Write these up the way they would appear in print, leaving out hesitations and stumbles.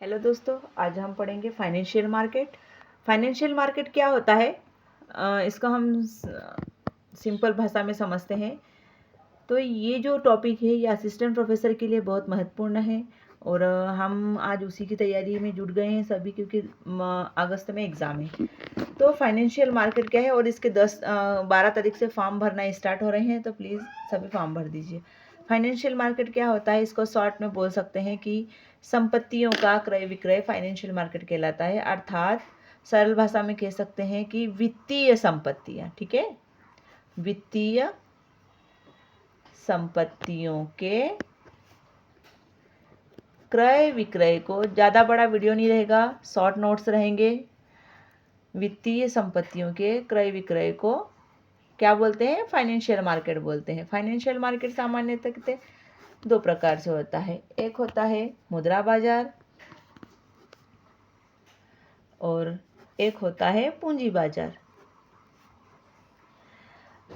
Hello दोस्तों, आज हम पढ़ेंगे फाइनेंशियल मार्केट। फाइनेंशियल मार्केट क्या होता है, इसको हम सिंपल भाषा में समझते हैं। तो ये जो टॉपिक है ये असिस्टेंट प्रोफेसर के लिए बहुत महत्वपूर्ण है और हम आज उसी की तैयारी में जुट गए हैं सभी, क्योंकि अगस्त में एग्ज़ाम है। तो फाइनेंशियल मार्केट क्या है और इसके 12 तारीख से फॉर्म भरना स्टार्ट हो रहे हैं, तो प्लीज़ सभी फॉर्म भर दीजिए। फाइनेंशियल मार्केट क्या होता है, इसको शॉर्ट में बोल सकते हैं कि संपत्तियों का क्रय विक्रय फाइनेंशियल मार्केट कहलाता है। अर्थात सरल भाषा में कह सकते हैं कि वित्तीय संपत्तियाँ, ठीक है, वित्तीय संपत्तियों के क्रय विक्रय को, ज़्यादा बड़ा वीडियो नहीं रहेगा, शॉर्ट नोट्स रहेंगे। वित्तीय संपत्तियों के क्रय विक्रय को क्या बोलते हैं? फाइनेंशियल मार्केट बोलते हैं। फाइनेंशियल मार्केट सामान्यतः दो प्रकार से होता है। एक होता है मुद्रा बाजार और एक होता है पूंजी बाजार।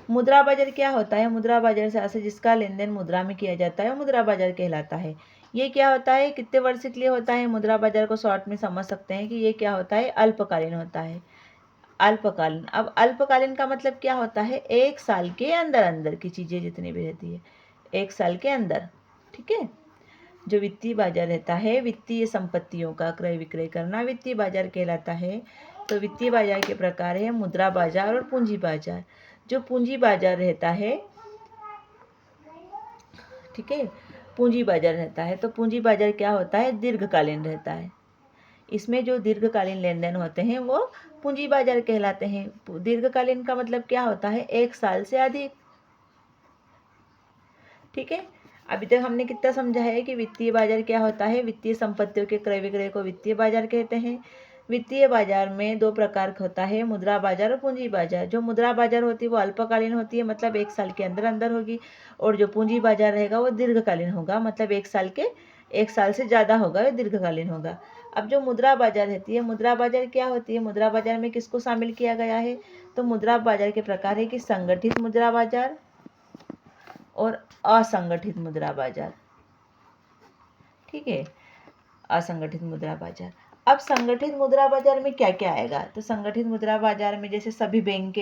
मुद्रा बाजार क्या होता है? मुद्रा बाजार से ऐसे जिसका लेन देन मुद्रा में किया जाता है वो मुद्रा बाजार कहलाता है। ये क्या होता है, कितने वर्ष के लिए होता है? मुद्रा बाजार को शॉर्ट में समझ सकते हैं कि ये क्या होता है, अल्पकालीन होता है। अल्पकालीन, अब अल्पकालीन का मतलब क्या होता है? एक साल के अंदर अंदर की चीज़ें जितनी भी रहती है, एक साल के अंदर, ठीक है। जो वित्तीय बाजार रहता है, वित्तीय संपत्तियों का क्रय विक्रय करना वित्तीय बाजार कहलाता है। तो वित्तीय बाजार के प्रकार है मुद्रा बाजार और पूंजी बाजार। जो पूंजी बाजार रहता है, ठीक है, पूंजी बाजार रहता है, तो पूंजी बाजार क्या होता है? दीर्घकालीन रहता है। इसमें जो दीर्घकालीन लेन देन होते हैं वो पूंजी बाजार कहलाते हैं। दीर्घकालीन का मतलब क्या होता है? एक साल से अधिक, ठीक है। अभी तक हमने कितना समझा है कि वित्तीय बाजार क्या होता है? वित्तीय संपत्तियों के क्रय विक्रय को वित्तीय बाजार कहते हैं। वित्तीय बाजार में दो प्रकार का होता है, मुद्रा बाजार और पूंजी बाजार। जो मुद्रा बाजार होती है वो अल्पकालीन होती है, मतलब एक साल के अंदर अंदर होगी, और जो पूंजी बाजार रहेगा वो दीर्घकालीन होगा, मतलब एक साल से ज़्यादा होगा, वो दीर्घकालीन होगा। अब जो मुद्रा बाजार रहती है, मुद्रा बाजार क्या होती है? मुद्रा बाजार में किसको शामिल किया गया है? तो मुद्रा बाजार के प्रकार है कि संगठित मुद्रा बाजार और असंगठित मुद्रा बाजार, ठीक है, असंगठित मुद्रा बाजार। अब संगठित मुद्रा बाजार में क्या क्या आएगा? तो संगठित मुद्रा बाजार में जैसे सभी बैंक,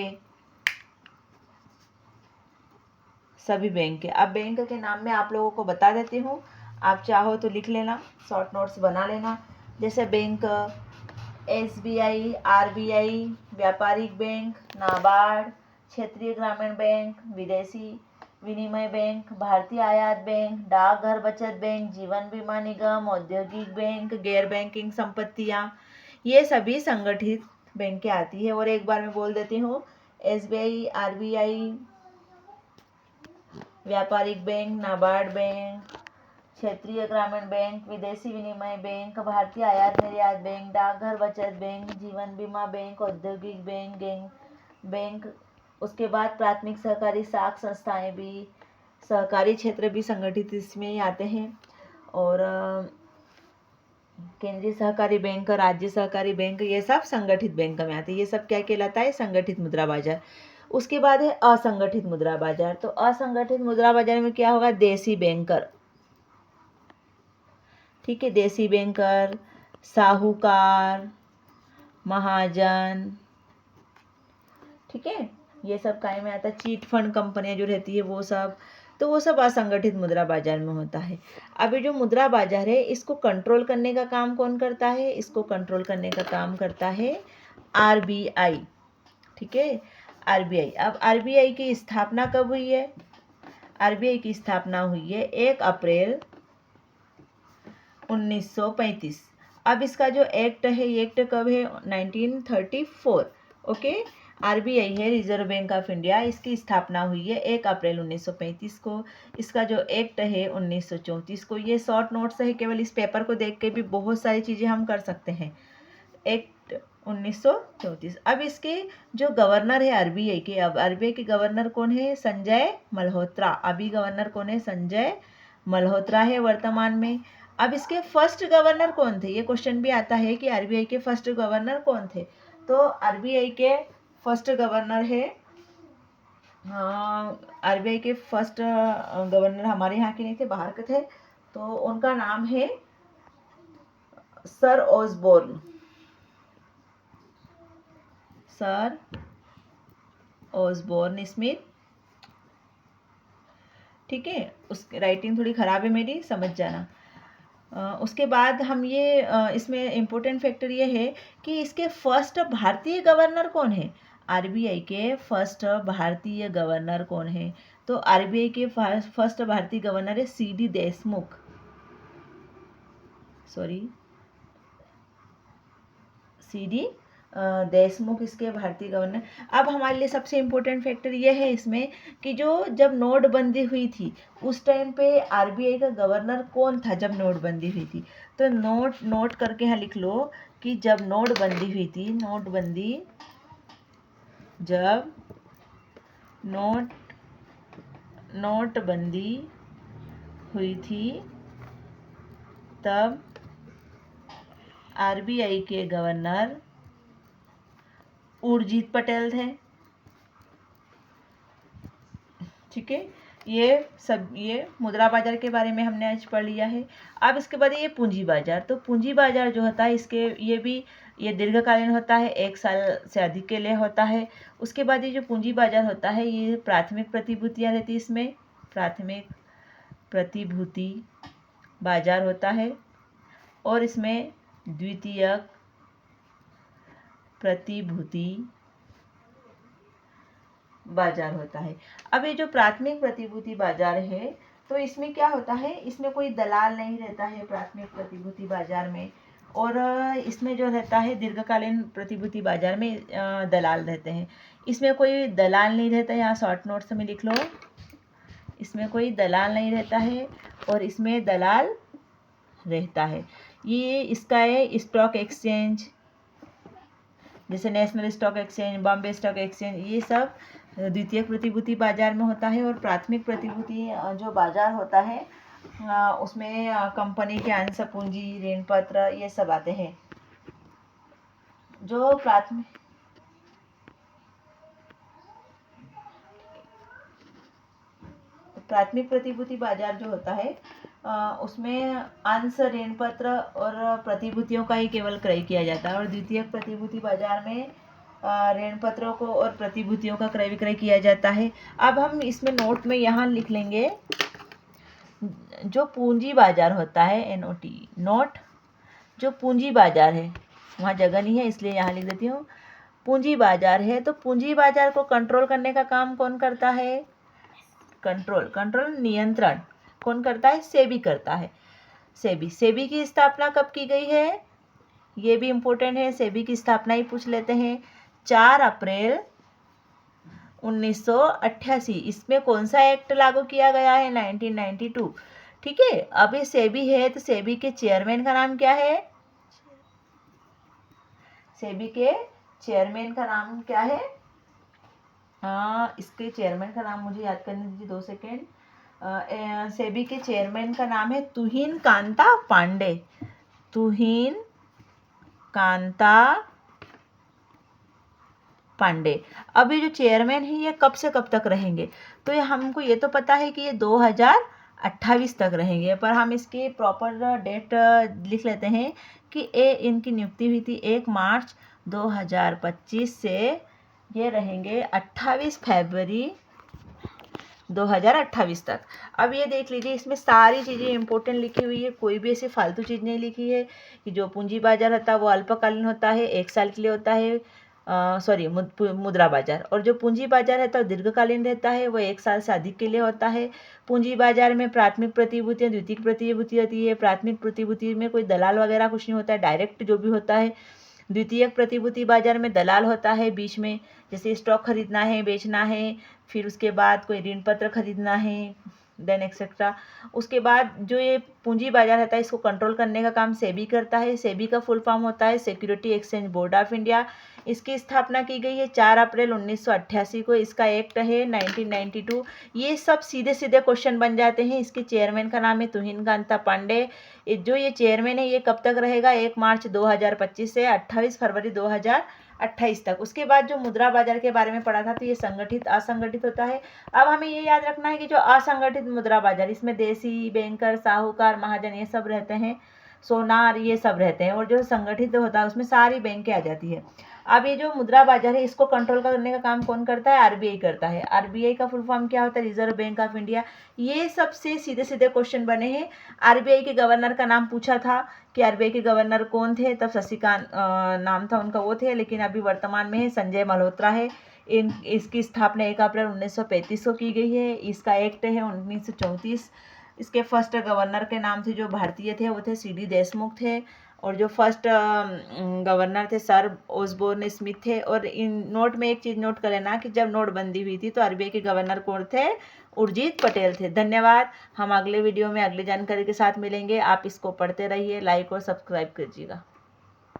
अब बैंक के नाम में आप लोगों को बता देती हूँ, आप चाहो तो लिख लेना, शॉर्ट नोट्स बना लेना। जैसे बैंक SBI, RBI, व्यापारिक बैंक, नाबार्ड, क्षेत्रीय ग्रामीण बैंक, विदेशी विनिमय बैंक, भारतीय आयात बैंक, डाकघर बचत बैंक, जीवन बीमा निगम, औद्योगिक बैंक, गैर बैंकिंग संपत्तियां, ये सभी संगठित बैंक आती है। और एक बार मैं बोल देती हूँ, SBI, RBI, व्यापारिक बैंक, नाबार्ड बैंक, क्षेत्रीय ग्रामीण बैंक, विदेशी विनिमय बैंक, भारतीय आयात निर्यात बैंक, डाकघर बचत बैंक, जीवन बीमा बैंक, औद्योगिक बैंक, उसके बाद प्राथमिक सहकारी साख संस्थाएं भी, सहकारी क्षेत्र भी संगठित इसमें ही आते हैं। और केंद्रीय सहकारी बैंक, राज्य सहकारी बैंक, ये सब संगठित बैंक में आते हैं। ये सब क्या कहलाता है? संगठित मुद्रा बाजार। उसके बाद है असंगठित मुद्रा बाजार। तो असंगठित मुद्रा बाजार में क्या होगा? देसी बैंकर, ठीक है, देसी बैंकर, साहूकार, महाजन, ठीक है, ये सब काय में आता है। चीट फंड कंपनियां जो रहती है वो सब, तो वो सब असंगठित मुद्रा बाजार में होता है। अभी जो मुद्रा बाजार है इसको कंट्रोल करने का काम कौन करता है? इसको कंट्रोल करने का काम करता है RBI, ठीक है, RBI। अब RBI की स्थापना कब हुई है? RBI की स्थापना हुई है 1 अप्रैल 1935। अब इसका जो एक्ट है, ये एक्ट कब है? 1934, ओके। RBI है रिजर्व बैंक ऑफ इंडिया, इसकी स्थापना हुई है 1 अप्रैल 1935 को। इसका जो एक्ट है 1934 को। ये शॉर्ट नोट्स है, केवल इस पेपर को देख के भी बहुत सारी चीज़ें हम कर सकते हैं। एक्ट 1934। अब इसके जो गवर्नर है RBI के, अब RBI के गवर्नर कौन है? संजय मल्होत्रा। अभी गवर्नर कौन है? संजय मल्होत्रा है वर्तमान में। अब इसके फर्स्ट गवर्नर कौन थे? ये क्वेश्चन भी आता है कि RBI के फर्स्ट गवर्नर कौन थे? तो RBI के फर्स्ट गवर्नर है, RBI के फर्स्ट गवर्नर हमारे यहाँ के नहीं थे, बाहर के थे, तो उनका नाम है sir Osborne, sir Osborne Smith, ठीक है। उसकी राइटिंग थोड़ी ख़राब है मेरी, समझ जाना। उसके बाद हम ये इसमें इम्पोर्टेंट फैक्टर ये है कि इसके फर्स्ट भारतीय गवर्नर कौन है। आरबीआई के फर्स्ट भारतीय गवर्नर कौन है, तो आरबीआई के फर्स्ट भारतीय गवर्नर है CD Deshmukh, sorry CD Deshmukh इसके भारतीय गवर्नर। अब हमारे लिए सबसे इम्पोर्टेंट फैक्टर ये है इसमें कि जो जब नोटबंदी हुई थी उस टाइम पे आरबीआई का गवर्नर कौन था जब नोटबंदी हुई थी। तो नोट करके यहाँ लिख लो कि जब नोटबंदी हुई थी, जब नोटबंदी हुई थी तब आरबीआई के गवर्नर उर्जित पटेल थे, ठीक है। ये मुद्रा बाजार के बारे में हमने आज पढ़ लिया है। अब इसके बाद ये पूंजी बाजार, तो पूंजी बाजार जो होता है इसके ये दीर्घकालीन होता है, 1 साल से अधिक के लिए होता है। उसके बाद ये जो पूंजी बाजार होता है ये प्राथमिक प्रतिभूतियाँ रहती है, इसमें प्राथमिक प्रतिभूति बाजार होता है और इसमें द्वितीयक प्रतिभूति बाजार होता है। अब ये जो प्राथमिक प्रतिभूति बाजार है तो इसमें क्या होता है, इसमें कोई दलाल नहीं रहता है प्राथमिक प्रतिभूति बाजार में, और इसमें जो रहता है दीर्घकालीन प्रतिभूति बाजार में दलाल रहते हैं। इसमें कोई दलाल नहीं रहता, यहाँ शॉर्ट नोट्स में लिख लो, इसमें कोई दलाल नहीं रहता है और इसमें दलाल रहता है। ये इसका है स्टॉक एक्सचेंज, जैसे national stock exchange, Bombay stock exchange, ये सब द्वितीयक प्रतिभूति बाजार में होता है। और प्राथमिक प्रतिभूति जो बाजार होता है उसमें कंपनी के अंश पूंजी, ऋण पत्र, ये सब आते हैं। जो प्राथमिक प्रतिभूति बाजार जो होता है उसमें अंश, ऋण पत्र और प्रतिभूतियों का ही केवल क्रय किया जाता है, और द्वितीयक प्रतिभूति बाजार में ऋण पत्रों को और प्रतिभूतियों का क्रय विक्रय किया जाता है। अब हम इसमें नोट में यहाँ लिख लेंगे जो पूंजी बाजार होता है, नोट, जो पूंजी बाजार है, वहाँ जगह नहीं है इसलिए यहाँ लिख देती हूँ, पूंजी बाजार है। तो पूंजी बाजार को कंट्रोल करने का काम कौन करता है, कंट्रोल नियंत्रण कौन करता है, सेबी करता है। सेबी की स्थापना कब की गई है, ये भी इम्पोर्टेंट है, सेबी की स्थापना ही पूछ लेते हैं, 4 अप्रैल 1988। इसमें कौन सा एक्ट लागू किया गया है, 1992, ठीक है। अब ये सेबी है तो सेबी के चेयरमैन का नाम क्या है, सेबी के चेयरमैन का नाम क्या है, इसके चेयरमैन का नाम मुझे याद करने दीजिए 2 सेकेंड। सेबी के चेयरमैन का नाम है तुहिन कांता पांडे, तुहिन कांता पांडे। अब ये जो चेयरमैन है ये कब से कब तक रहेंगे, तो ये हमको ये तो पता है कि ये 2028 तक रहेंगे, पर हम इसकी प्रॉपर डेट लिख लेते हैं कि इनकी नियुक्ति हुई थी 1 मार्च 2025 से ये रहेंगे 28 फरवरी 2028 तक। अब ये देख लीजिए इसमें सारी चीज़ें इंपॉर्टेंट लिखी हुई है, कोई भी ऐसी फालतू चीज़ नहीं लिखी है कि जो पूंजी बाजार होता है वो अल्पकालीन होता है, 1 साल के लिए होता है, मुद्रा बाजार, और जो पूंजी बाजार है तो दीर्घकालीन रहता है, वो 1 साल से अधिक के लिए होता है। पूंजी बाजार में प्राथमिक प्रतिभूतियाँ, द्वितीयक प्रतिभूति होती है। प्राथमिक प्रतिभूति में कोई दलाल वगैरह कुछ नहीं होता है, डायरेक्ट जो भी होता है। द्वितीयक प्रतिभूति बाजार में दलाल होता है बीच में, जैसे स्टॉक खरीदना है, बेचना है, फिर उसके बाद कोई ऋण पत्र खरीदना है, देन एक्सेट्रा। उसके बाद जो ये पूंजी बाजार रहता है इसको कंट्रोल करने का काम सेबी करता है। सेबी का फुल फॉर्म होता है security exchange board of India. इसकी स्थापना की गई है 4 अप्रैल 1988 को। इसका एक्ट है 1992। ये सब सीधे सीधे क्वेश्चन बन जाते हैं। इसके चेयरमैन का नाम है तुहिन कांता पांडे। जो ये चेयरमैन है ये कब तक रहेगा, 1 मार्च 2025 से 28 फरवरी 2028 तक। उसके बाद जो मुद्रा बाजार के बारे में पढ़ा था तो ये संगठित असंगठित होता है। अब हमें ये याद रखना है कि जो असंगठित मुद्रा बाजार, इसमें देसी, बैंकर, साहूकार, महाजन ये सब रहते हैं। सोनार, ये सब रहते हैं। और जो संगठित होता है उसमें सारी बैंकें आ जाती है। अब ये जो मुद्रा बाजार है इसको कंट्रोल करने का काम कौन करता है? आरबीआई करता है। आरबीआई का फुल फॉर्म क्या होता है? Reserve bank of India. ये सबसे सीधे सीधे क्वेश्चन बने हैं। आरबीआई के गवर्नर का नाम पूछा था कि आरबीआई के गवर्नर कौन थे, तब शशिकांत नाम था उनका, वो थे, लेकिन अभी वर्तमान में है संजय मल्होत्रा है। इसकी स्थापना 1 अप्रैल 1935 को की गई है। इसका एक्ट है 1934। इसके फर्स्ट गवर्नर के नाम थे जो भारतीय थे वो थे सीडी देशमुख थे। और जो फर्स्ट गवर्नर थे सर ओसबोर्न स्मिथ थे। और इन नोट में एक चीज़ नोट कर लेना कि जब नोटबंदी हुई थी तो आरबीआई के गवर्नर कौन थे? उर्जित पटेल थे। धन्यवाद। हम अगले वीडियो में अगली जानकारी के साथ मिलेंगे। आप इसको पढ़ते रहिए, लाइक और सब्सक्राइब कीजिएगा।